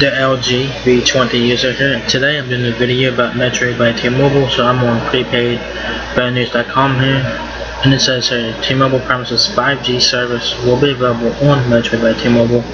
the LG V20 user here. Today I'm doing a video about Metro by T-Mobile. So I'm on prepaid.news.com here, and it says here T-Mobile promises 5G service will be available on Metro by T-Mobile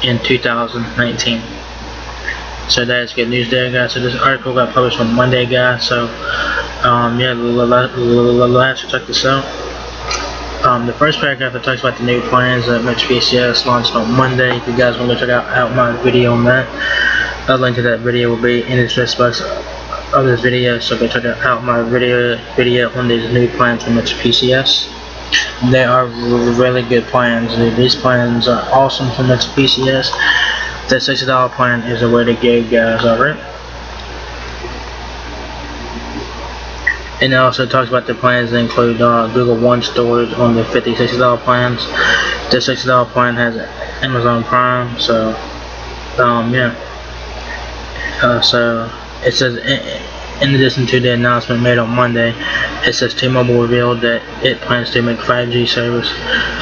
in 2019. So that is good news there, guys. So this article got published on Monday, guys. So yeah, let's check this out. The first paragraph that talks about the new plans that Metro PCS launched on Monday. If you guys want to check out my video on that, a link to that video will be in the description box of this video. So go check out my video on these new plans from Metro PCS. They are really good plans. These plans are awesome from Metro PCS. The $60 plan is the way to go, guys. Alright. And it also talks about the plans that include Google One storage on the $60 plans. The $60 plan has Amazon Prime, so yeah. So it says in addition to the announcement made on Monday, it says T-Mobile revealed that it plans to make 5G service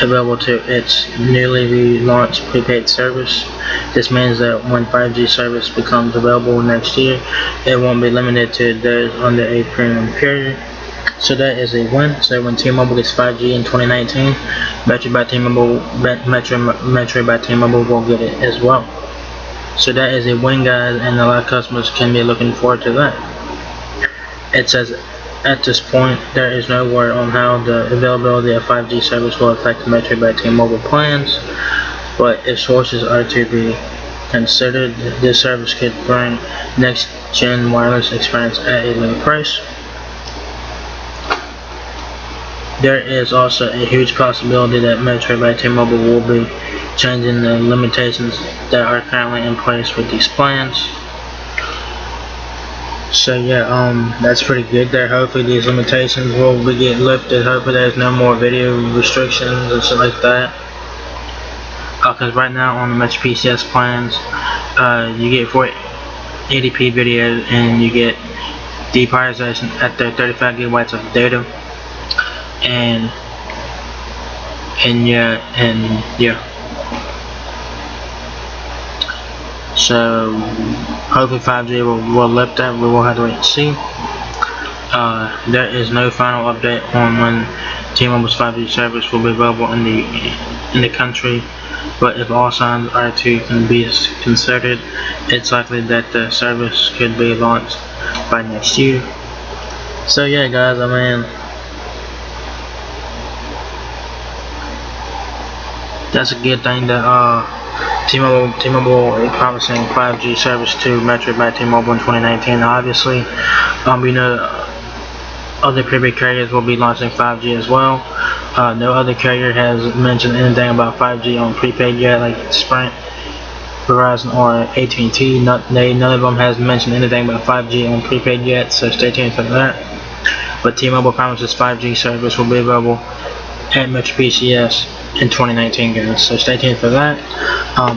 available to its newly relaunched prepaid service. This means that when 5G service becomes available next year, it won't be limited to those under a premium carrier. So that is a win. So when T-Mobile gets 5G in 2019, Metro by T-Mobile will get it as well. So that is a win, guys, and a lot of customers can be looking forward to that. It says at this point there is no word on how the availability of 5G service will affect the Metro by T-Mobile plans, but if sources are to be considered, this service could bring next-gen wireless experience at a low price. There is also a huge possibility that Metro by T-Mobile will be changing the limitations that are currently in place with these plans. So yeah, that's pretty good there. Hopefully these limitations will be get lifted. Hopefully there's no more video restrictions and shit like that. Because right now on the Metro PCS plans, you get 480p video and you get deprioritization at the 35 gigabytes of data, and yeah. So hopefully 5G will lift that. We will have to wait and see. There is no final update on when T-Mobile's 5G service will be available in the country, but if all signs are to be considered, it's likely that the service could be launched by next year. So yeah, guys, I mean, that's a good thing that T-Mobile is promising 5G service to Metro by T-Mobile in 2019. Obviously, we know other prepaid carriers will be launching 5G as well. No other carrier has mentioned anything about 5G on prepaid yet, like Sprint, Verizon, or AT&T. None of them has mentioned anything about 5G on prepaid yet, so stay tuned for that. But T-Mobile promises 5G service will be available at Metro PCS in 2019, guys. So stay tuned for that.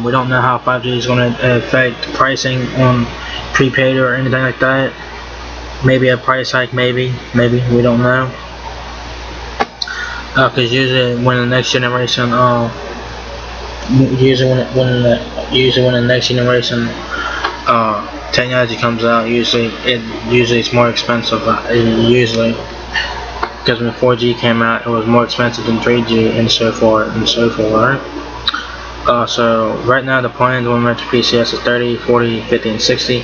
We don't know how 5G is going to affect pricing on prepaid or anything like that. Maybe a price hike, maybe we don't know. Because usually when the next generation, when the next generation technology comes out, usually it's more expensive. Usually. Because when 4G came out, it was more expensive than 3G, and so forth, right? So right now the plans on Metro PCS is 30, 40, 50, and 60. We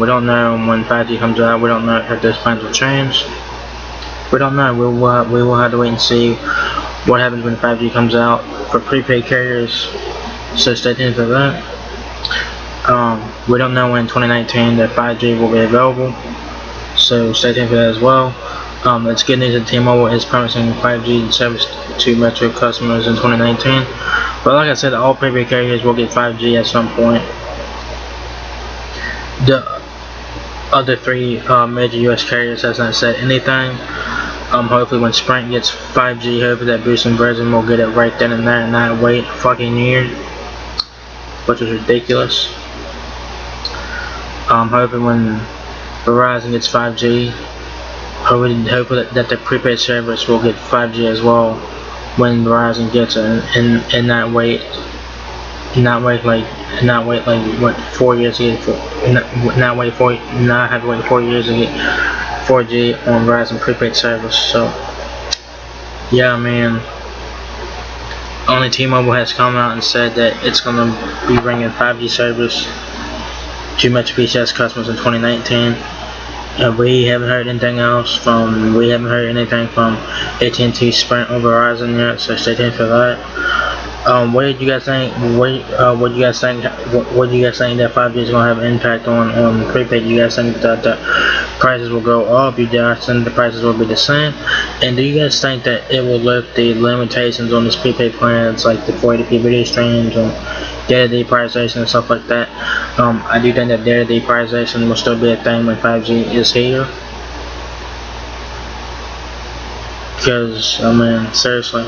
don't know when 5G comes out. We don't know if those plans will change. We don't know. We will have to wait and see what happens when 5G comes out for prepaid carriers. So stay tuned for that. We don't know when in 2019 that 5G will be available. So stay tuned for that as well. It's good news that T-Mobile is promising 5G service to Metro customers in 2019. But like I said, all prepaid carriers will get 5G at some point. The other three major US carriers has not said anything. Hopefully when Sprint gets 5G, hopefully that boosting version will get it right then and there and not wait a fucking year, which is ridiculous. Hopefully when Verizon gets 5G, hopefully that the prepaid service will get 5G as well when Verizon gets it, and not wait not wait like what 4 years to get not have to wait 4 years to get 4G on Verizon prepaid service. So yeah, man. Only T-Mobile has come out and said that it's gonna be bringing 5G service to Metro PCS customers in 2019. We haven't heard anything from AT&T, Sprint, or Verizon yet, so stay tuned for that. What did you guys think? What do you guys think? What do you guys think that 5G is gonna have an impact on prepaid? You guys think that the prices will go up? You guys think the prices will be the same? And do you guys think that it will lift the limitations on these prepaid plans, like the 480p video streams and data deprioritization and stuff like that? I do think that data deprioritization will still be a thing when 5G is here. Because, I mean, seriously.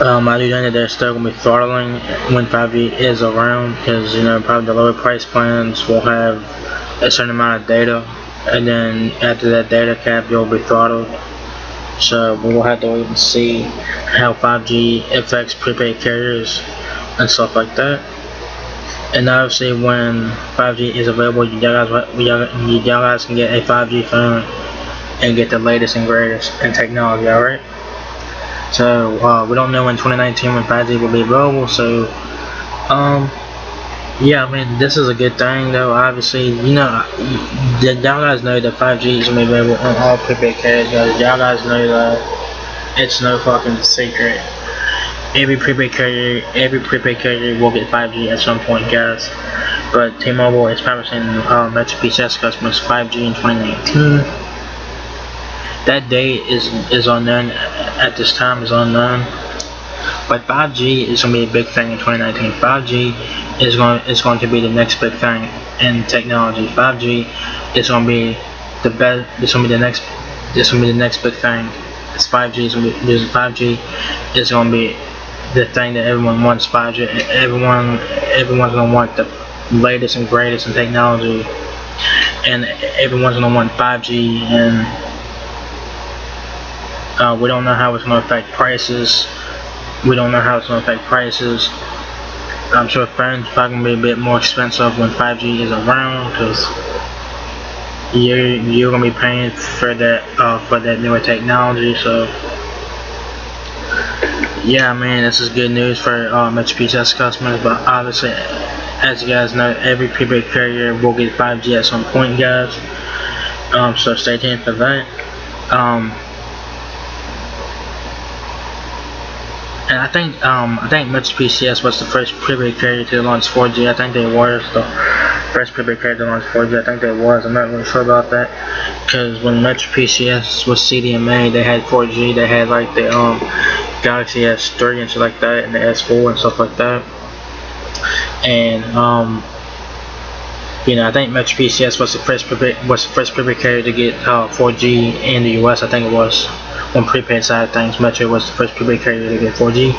I do think that they're still going to be throttling when 5G is around, because, you know, probably the lower price plans will have a certain amount of data, and then after that data cap, you'll be throttled. So we will have to wait and see how 5G affects prepaid carriers and stuff like that. And obviously, when 5G is available, you guys can get a 5G phone and get the latest and greatest in technology. All right. So we don't know in 2019 when 5G will be available. So yeah, I mean, this is a good thing though. Obviously, you know, y'all guys know that 5G is gonna be available on all prepaid carriers. Y'all guys know that it's no fucking secret. Every prepaid carrier will get 5G at some point, guys. But T-Mobile is promising Metro PCS customers 5G in 2019. That date is unknown at this time. Is unknown. But 5G is going to be a big thing in 2019. 5G is going to be the next big thing in technology. 5G is going to be the best. It's going to be the next. This going to be the next big thing. It's 5G. 5G is going to be the thing that everyone wants. 5G. Everyone's going to want the latest and greatest in technology, and everyone's going to want 5G. And we don't know how it's going to affect prices. I'm sure phones are probably going to be a bit more expensive when 5G is around, because you're going to be paying for that newer technology. So yeah, man, this is good news for Metro PCS customers. But obviously, as you guys know, every prepaid carrier will get 5G at some point, guys. So stay tuned for that. And I think Metro PCS was the first prepaid carrier to launch 4G. I think they were the first prepaid carrier to launch 4G. I think they was. I'm not really sure about that, because when Metro PCS was CDMA, they had 4G. They had like the Galaxy S3 and shit like that, and the S4 and stuff like that. And you know, I think Metro PCS was the first prepaid carrier to get 4G in the US. I think it was. On prepaid side of things, Metro was the first prepaid carrier to get 4G,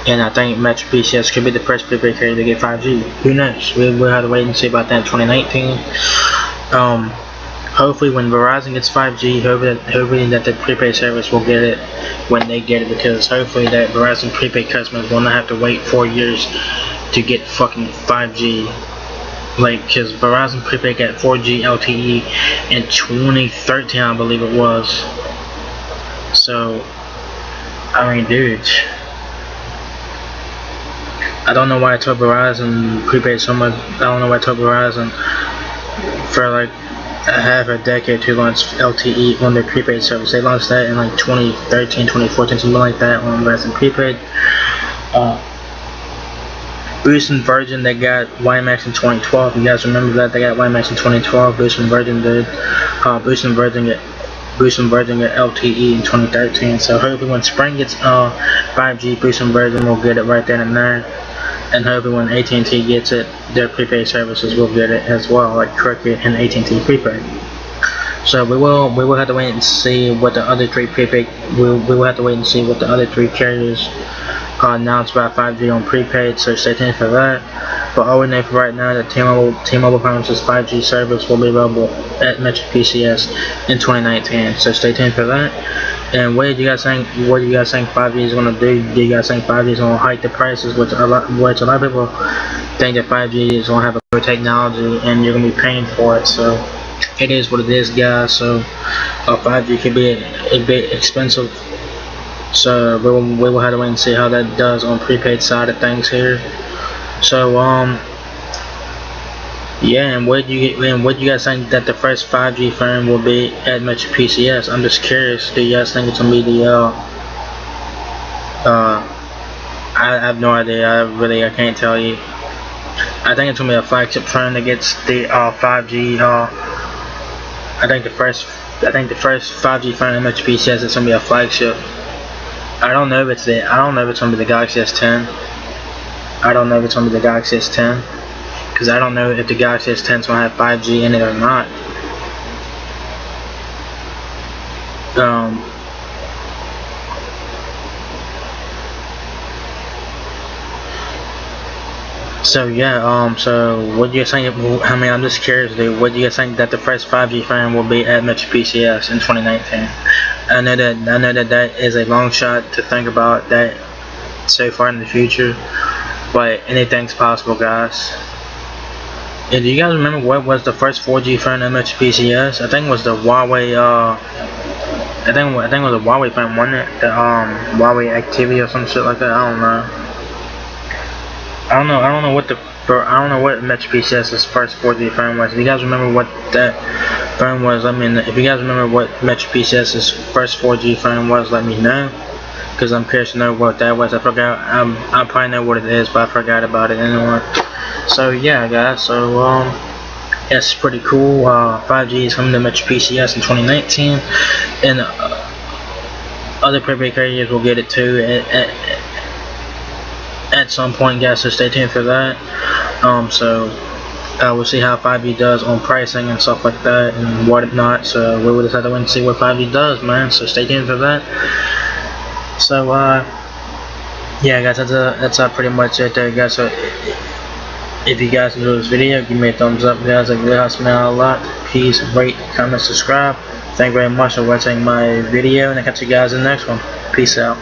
and I think Metro PCS could be the first prepaid carrier to get 5G. Who knows? We'll have to wait and see about that in 2019. Hopefully, when Verizon gets 5G, hopefully that the prepaid service will get it when they get it, because hopefully that Verizon prepaid customers will not have to wait 4 years to get fucking 5G. Like, because Verizon prepaid got 4G LTE in 2013, I believe it was. So, I mean, dude, I don't know why I told Verizon prepaid so much. I don't know why I told Verizon for like half a decade to launch LTE on their prepaid service. They launched that in like 2013, 2014, something like that on Verizon prepaid. Boost and Virgin, they got WiMAX in 2012. You guys remember that? They got WiMAX in 2012. Boost and Virgin did. Boost and Virgin got LTE in 2013. So hopefully when Sprint gets 5G, Boost and Virgin will get it right then and there. And hopefully when AT&T gets it, their prepaid services will get it as well, like Cricket and AT&T prepaid. So we will have to wait and see what the other three prepaid. We will have to wait and see what the other three carriers announced about 5G on prepaid. So stay tuned for that. But all we know for right now that T-Mobile promises 5G service will be available at Metro PCS in 2019. So stay tuned for that. And what do you guys think? What do you guys think 5G is gonna do? Do you guys think 5G is gonna hike the prices? Which a lot of people think that 5G is gonna have a better technology, and you're gonna be paying for it. So it is what it is, guys. So 5G could be a bit expensive. So we will have to wait and see how that does on prepaid side of things here. So yeah, and what do you guys think that the first 5G phone will be at Metro PCS? I'm just curious. Do you guys think it's gonna be the I have no idea. I can't tell you. I think it's gonna be a flagship phone that gets the 5G. I think the first 5G phone at Metro PCS is gonna be a flagship. I don't know if it's gonna be the Galaxy S10. I don't know if it's gonna be the Galaxy S10, because I don't know if the Galaxy S10 is gonna have 5G in it or not. So yeah, so what do you guys think? I mean, I'm just curious, dude. What do you guys think that the first 5G phone will be at Metro PCS in 2019? I know that is a long shot to think about that so far in the future, but anything's possible, guys. Yeah, do you guys remember what was the first 4G phone at Metro PCS? I think it was the Huawei. I think it was a Huawei phone, wasn't it? The Huawei Activity or some shit like that. I don't know. I don't know what Metro PCS's first 4G phone was. If you guys remember what that phone was, I mean, if you guys remember what Metro PCS's first 4G phone was, let me know, because I'm curious to know what that was. I forgot. I probably know what it is, but I forgot about it anyway. So yeah, guys. So it's pretty cool. 5G is coming to Metro PCS in 2019, and other prepaid carriers will get it too at some point, guys. So stay tuned for that. We'll see how 5G does on pricing and stuff like that and whatnot. So we will just have to wait and see what 5G does, man. So stay tuned for that. So yeah, guys, that's pretty much it there, guys. So if you guys enjoyed this video, give me a thumbs up, guys. It really helps me out a lot. Please rate, comment, subscribe. Thank you very much for watching my video, and I'll catch you guys in the next one. Peace out.